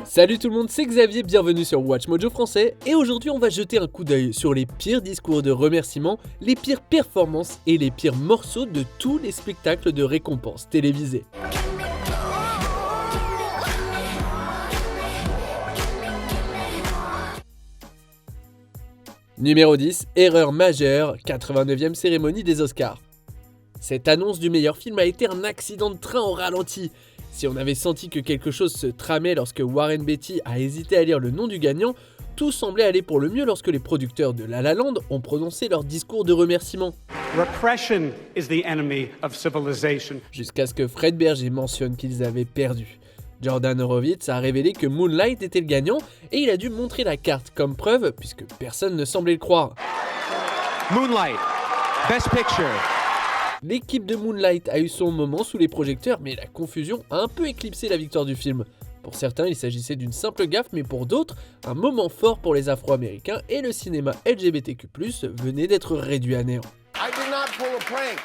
Salut tout le monde, c'est Xavier, bienvenue sur Watch Mojo français, et aujourd'hui on va jeter un coup d'œil sur les pires discours de remerciements, les pires performances et les pires morceaux de tous les spectacles de récompenses télévisés. Numéro 10, erreur majeure, 89e cérémonie des Oscars. Cette annonce du meilleur film a été un accident de train au ralenti. Si on avait senti que quelque chose se tramait lorsque Warren Beatty a hésité à lire le nom du gagnant, tout semblait aller pour le mieux lorsque les producteurs de La La Land ont prononcé leur discours de remerciement. Repression is the enemy of civilization. Jusqu'à ce que Fred Berger mentionne qu'ils avaient perdu. Jordan Horowitz a révélé que Moonlight était le gagnant et il a dû montrer la carte comme preuve puisque personne ne semblait le croire. Moonlight, Best Picture. L'équipe de Moonlight a eu son moment sous les projecteurs, mais la confusion a un peu éclipsé la victoire du film. Pour certains, il s'agissait d'une simple gaffe, mais pour d'autres, un moment fort pour les Afro-Américains et le cinéma LGBTQ+, venait d'être réduit à néant. I did not pull a prank.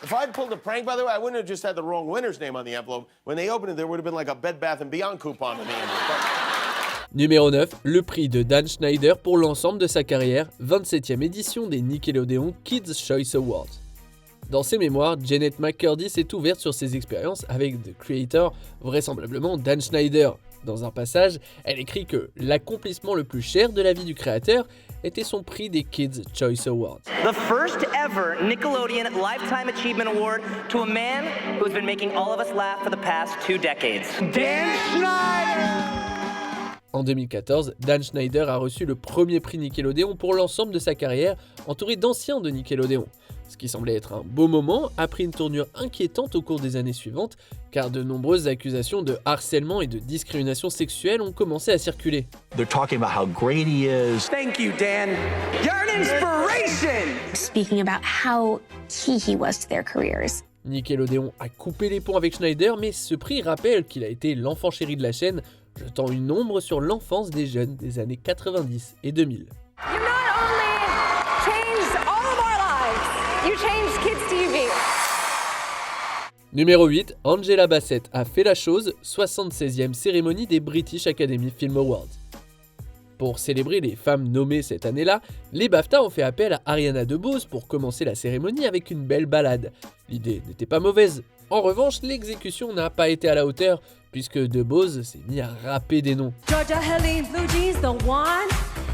If I'd pulled a prank, by the way, I wouldn't have just had the wrong winner's name on the envelope. When they opened it, there would have been like a Bed Bath & Beyond coupon on the envelope. Numéro 9, le prix de Dan Schneider pour l'ensemble de sa carrière, 27e édition des Nickelodeon Kids' Choice Awards. Dans ses mémoires, Janet McCurdy s'est ouverte sur ses expériences avec The Creator, vraisemblablement Dan Schneider. Dans un passage, elle écrit que l'accomplissement le plus cher de la vie du créateur était son prix des Kids' Choice Awards. The first ever Nickelodeon Lifetime Achievement Award to a man who has been making all of us laugh for the past 2 decades. Dan Schneider! En 2014, Dan Schneider a reçu le premier prix Nickelodeon pour l'ensemble de sa carrière, entouré d'anciens de Nickelodeon. Ce qui semblait être un beau moment a pris une tournure inquiétante au cours des années suivantes, car de nombreuses accusations de harcèlement et de discrimination sexuelle ont commencé à circuler. They're talking about how great he is. Thank you, Dan. You're an inspiration! Speaking about how key he was to their careers. Nickelodeon a coupé les ponts avec Schneider, mais ce prix rappelle qu'il a été l'enfant chéri de la chaîne, jetant une ombre sur l'enfance des jeunes des années 90 et 2000. You changed Kids TV. Numéro 8, Angela Bassett a fait la chose, 76e cérémonie des British Academy Film Awards. Pour célébrer les femmes nommées cette année-là, les BAFTA ont fait appel à Ariana DeBose pour commencer la cérémonie avec une belle ballade. L'idée n'était pas mauvaise. En revanche, l'exécution n'a pas été à la hauteur, puisque DeBose s'est mis à rapper des noms. Georgia, Helene, Blue Jeans, the one.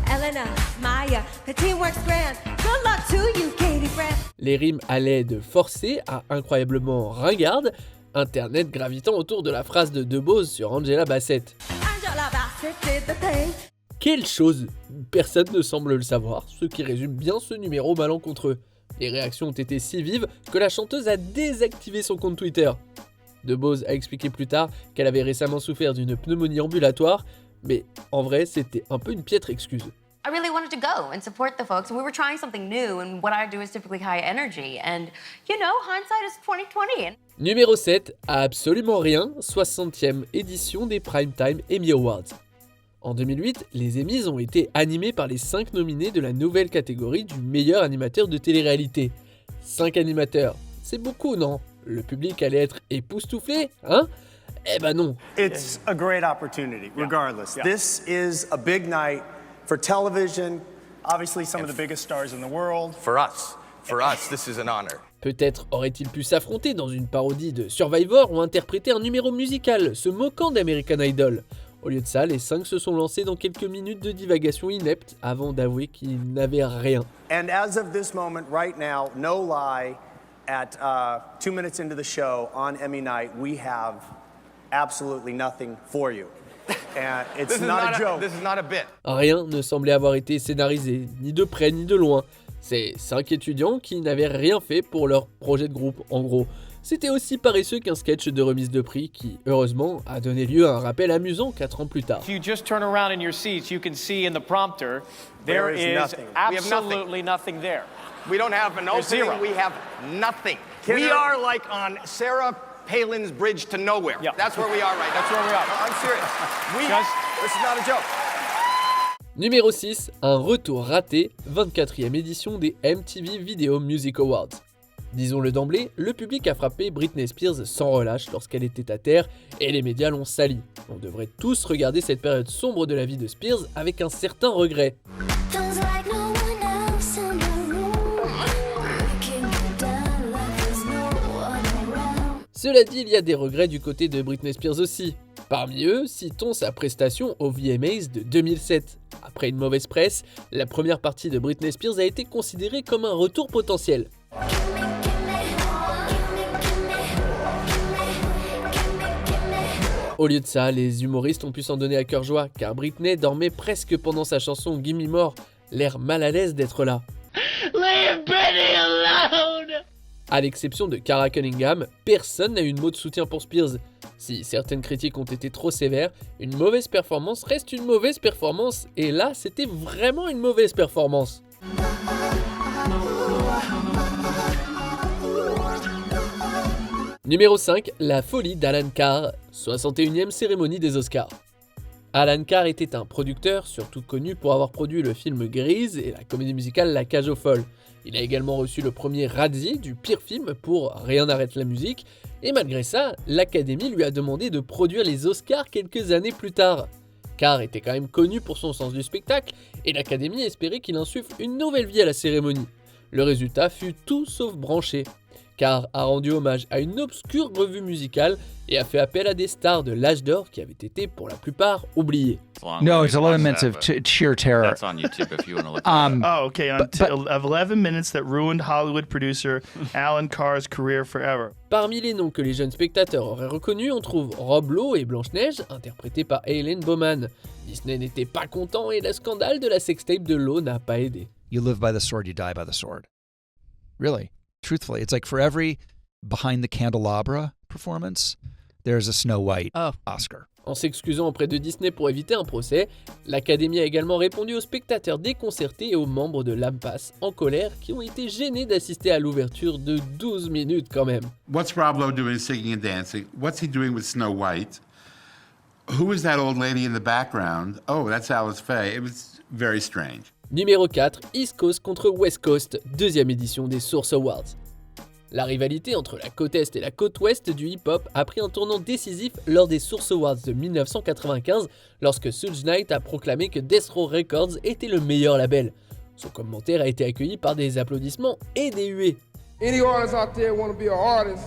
Elena, Maya, the teamwork's grand. Good luck to you, Katie Brand. Les rimes allaient de forcées à incroyablement ringardes, Internet gravitant autour de la phrase de DeBose sur Angela Bassett. Angela Bassett did the thing. Quelle chose! Personne ne semble le savoir, ce qui résume bien ce numéro malencontreux. Les réactions ont été si vives que la chanteuse a désactivé son compte Twitter. DeBose a expliqué plus tard qu'elle avait récemment souffert d'une pneumonie ambulatoire, mais en vrai c'était un peu une piètre excuse. I really wanted to go and support the folks. We were trying something new, and what I do is typically high energy. And, you know, hindsight is 20/20. Numéro 7, à absolument rien, 60e édition des Primetime Emmy Awards. En 2008, les Emmys ont été animés par les 5 nominés de la nouvelle catégorie du meilleur animateur de télé-réalité. 5 animateurs, c'est beaucoup, non? Le public allait être époustouflé, hein? Eh ben non. It's a great opportunity, regardless. Yeah. This is a big night for television, obviously some of the biggest stars in the world. For us, this is an honor. Peut-être aurait-il pu s'affronter dans une parodie de Survivor ou interpréter un numéro musical, se moquant d'American Idol. Au lieu de ça, les 5 se sont lancés dans quelques minutes de divagation inepte avant d'avouer qu'ils n'avaient rien. And as of this moment, right now, no lie, at 2 minutes into the show on Emmy night, we have absolutely nothing for you. And it's not a joke. This is not a bit. Rien ne semblait avoir été scénarisé, ni de près ni de loin. C'est 5 étudiants qui n'avaient rien fait pour leur projet de groupe, en gros. C'était aussi paresseux qu'un sketch de remise de prix qui, heureusement, a donné lieu à un rappel amusant 4 ans plus tard. If you just turn around in your seats, you can see in the prompter, there is nothing. absolutely nothing there. We don't have an opening. Zero. We have nothing. We are like on Sarah Palin's bridge to nowhere. Yeah. That's where we are right now. That's where we are. I'm serious. This is not a joke. Numéro 6, un retour raté, 24e édition des MTV Video Music Awards. Disons-le d'emblée, le public a frappé Britney Spears sans relâche lorsqu'elle était à terre et les médias l'ont salie. On devrait tous regarder cette période sombre de la vie de Spears avec un certain regret. Cela dit, il y a des regrets du côté de Britney Spears aussi. Parmi eux, citons sa prestation aux VMAs de 2007. Après une mauvaise presse, la première partie de Britney Spears a été considérée comme un retour potentiel. Au lieu de ça, les humoristes ont pu s'en donner à cœur joie, car Britney dormait presque pendant sa chanson Gimme More, l'air mal à l'aise d'être là. Leave Britney alone! À l'exception de Cara Cunningham, personne n'a eu de mot de soutien pour Spears. Si certaines critiques ont été trop sévères, une mauvaise performance reste une mauvaise performance, et là, c'était vraiment une mauvaise performance. Numéro 5, la folie d'Alan Carr, 61e cérémonie des Oscars. Alan Carr était un producteur, surtout connu pour avoir produit le film Grease et la comédie musicale La Cage aux Folles. Il a également reçu le premier Razzie du pire film pour Rien n'arrête la musique, et malgré ça, l'Académie lui a demandé de produire les Oscars quelques années plus tard. Carr était quand même connu pour son sens du spectacle, et l'Académie espérait qu'il insuffle une nouvelle vie à la cérémonie. Le résultat fut tout sauf branché. Carr a rendu hommage à une obscure revue musicale et a fait appel à des stars de l'âge d'or qui avaient été pour la plupart oubliées. No, it's 11 minutes of sheer terror. That's on YouTube if you want to look at it. Oh, okay. Of 11 minutes that ruined Hollywood producer Alan Carr's career forever. Parmi les noms que les jeunes spectateurs auraient reconnus, on trouve Rob Lowe et Blanche-Neige, interprétés par Eileen Bowman. Disney n'était pas content et le scandale de la sextape de Lowe n'a pas aidé. You live by the sword, you die by the sword. Really? Truthfully, it's like for every Behind the Candelabra performance, there's a Snow White Oscar. En s'excusant auprès de Disney pour éviter un procès, l'Académie a également répondu aux spectateurs déconcertés et aux membres de l'AMPAS en colère qui ont été gênés d'assister à l'ouverture de 12 minutes quand même. What's Rob Lowe doing singing and dancing? What's he doing with Snow White? Who is that old lady in the background? Oh, that's Alice Faye. It was very strange. Numéro 4, East Coast contre West Coast, deuxième édition des Source Awards. La rivalité entre la côte Est et la côte Ouest du hip-hop a pris un tournant décisif lors des Source Awards de 1995, lorsque Suge Knight a proclamé que Death Row Records était le meilleur label. Son commentaire a été accueilli par des applaudissements et des huées. Any artists out there want to be an artist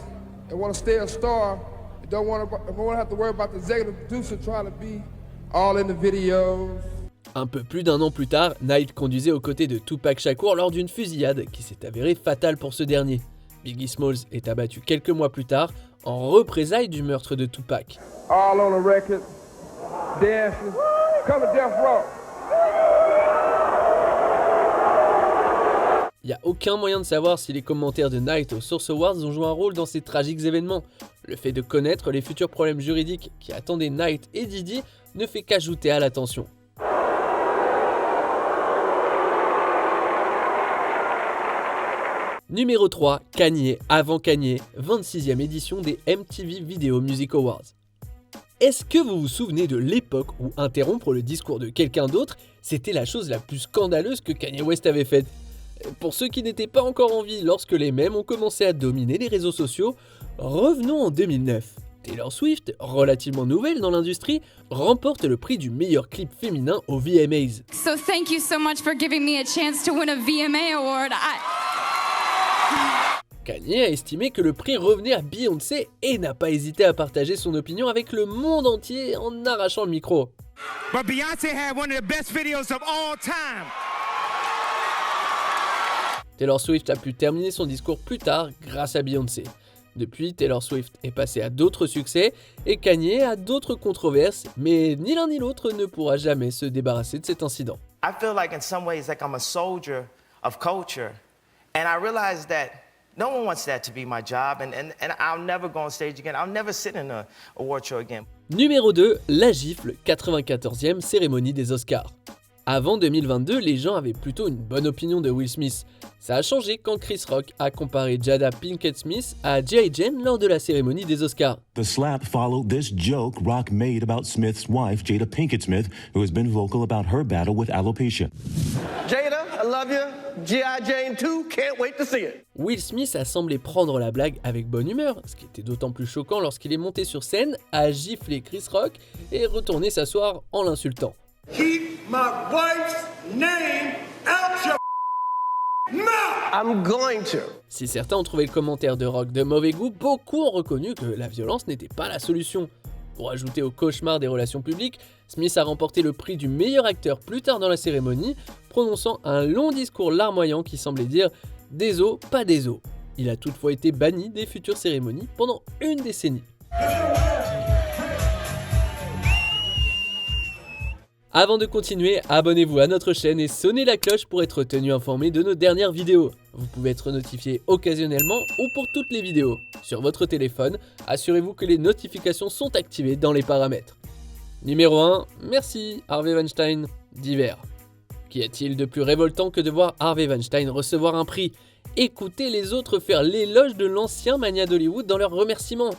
and want to stay a star, don't want to have to worry about the executive producer trying to be all in the videos. Un peu plus d'un an plus tard, Knight conduisait aux côtés de Tupac Shakur lors d'une fusillade qui s'est avérée fatale pour ce dernier. Biggie Smalls est abattu quelques mois plus tard en représailles du meurtre de Tupac. All on the record, dancing, come to Death Row. Il n'y a aucun moyen de savoir si les commentaires de Knight aux Source Awards ont joué un rôle dans ces tragiques événements. Le fait de connaître les futurs problèmes juridiques qui attendaient Knight et Diddy ne fait qu'ajouter à la tension. Numéro 3, Kanye avant Kanye, 26e édition des MTV Video Music Awards. Est-ce que vous vous souvenez de l'époque où interrompre le discours de quelqu'un d'autre, c'était la chose la plus scandaleuse que Kanye West avait faite? Pour ceux qui n'étaient pas encore en vie lorsque les mèmes ont commencé à dominer les réseaux sociaux, revenons en 2009. Taylor Swift, relativement nouvelle dans l'industrie, remporte le prix du meilleur clip féminin aux VMAs. So thank you so much for giving me a chance to win a VMA award. Kanye a estimé que le prix revenait à Beyoncé et n'a pas hésité à partager son opinion avec le monde entier en arrachant le micro. But Beyoncé had one of the best videos of all time. Taylor Swift a pu terminer son discours plus tard grâce à Beyoncé. Depuis, Taylor Swift est passé à d'autres succès et Kanye à d'autres controverses, mais ni l'un ni l'autre ne pourra jamais se débarrasser de cet incident. I feel like in some ways like I'm a soldier of culture, and I realize that no one wants that to be my job, and I'll never go on stage again. I'll never sit in a award show again. Numéro 2, la gifle, 94e cérémonie des Oscars. Avant 2022, les gens avaient plutôt une bonne opinion de Will Smith. Ça a changé quand Chris Rock a comparé Jada Pinkett Smith à G.I. Jane lors de la cérémonie des Oscars. The slap followed this joke Rock made about Smith's wife, Jada Pinkett Smith, who has been vocal about her battle with alopecia. Jada, I love you. G.I. Jane 2, can't wait to see it. Will Smith a semblé prendre la blague avec bonne humeur, ce qui était d'autant plus choquant lorsqu'il est monté sur scène, a giflé Chris Rock et est retourné s'asseoir en l'insultant. Keep my wife's name out your mouth! I'm going to. Si certains ont trouvé le commentaire de Rock de mauvais goût, beaucoup ont reconnu que la violence n'était pas la solution. Pour ajouter au cauchemar des relations publiques, Smith a remporté le prix du meilleur acteur plus tard dans la cérémonie, prononçant un long discours larmoyant qui semblait dire « Déso, pas déso ». Il a toutefois été banni des futures cérémonies pendant une décennie. Avant de continuer, abonnez-vous à notre chaîne et sonnez la cloche pour être tenu informé de nos dernières vidéos. Vous pouvez être notifié occasionnellement ou pour toutes les vidéos. Sur votre téléphone, assurez-vous que les notifications sont activées dans les paramètres. Numéro 1, merci Harvey Weinstein, divers. Qu'y a-t-il de plus révoltant que de voir Harvey Weinstein recevoir un prix? Écoutez les autres faire l'éloge de l'ancien magnat d'Hollywood dans leurs remerciements.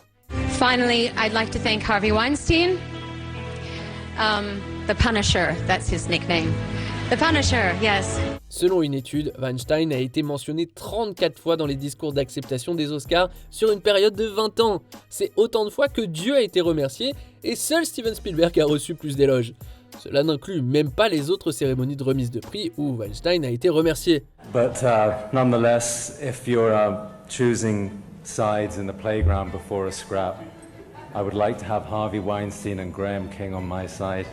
Finally, I'd like to thank Harvey Weinstein. The Punisher, that's his nickname. The Punisher, yes. Selon une étude, Weinstein a été mentionné 34 fois dans les discours d'acceptation des Oscars sur une période de 20 ans. C'est autant de fois que Dieu a été remercié et seul Steven Spielberg a reçu plus d'éloges. Cela n'inclut même pas les autres cérémonies de remise de prix où Weinstein a été remercié. But nonetheless, if you're choosing sides in the playground before a scrap, I would like to have Harvey Weinstein and Graham King on my side.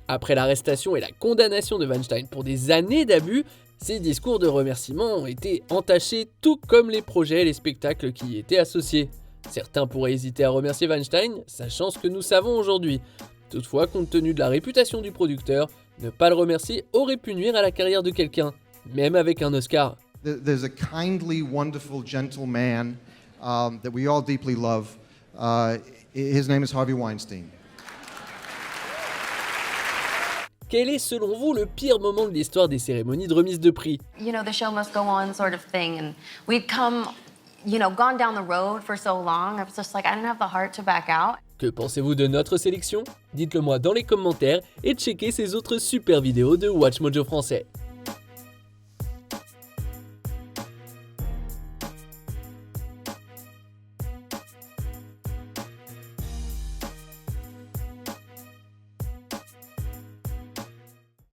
Après l'arrestation et la condamnation de Weinstein pour des années d'abus, ses discours de remerciement ont été entachés tout comme les projets et les spectacles qui y étaient associés. Certains pourraient hésiter à remercier Weinstein, sachant ce que nous savons aujourd'hui. Toutefois, compte tenu de la réputation du producteur, ne pas le remercier aurait pu nuire à la carrière de quelqu'un, même avec un Oscar. There's a kindly, wonderful, gentle man that we all deeply love. His name is Harvey Weinstein. Quel est selon vous le pire moment de l'histoire des cérémonies de remise de prix? You know, the show must go on sort of thing. And we'd come, gone down the road for so long. I was just like, I didn't have the heart to back out. Que pensez-vous de notre sélection? Dites-le moi dans les commentaires et checkez ces autres super vidéos de Watch Mojo français.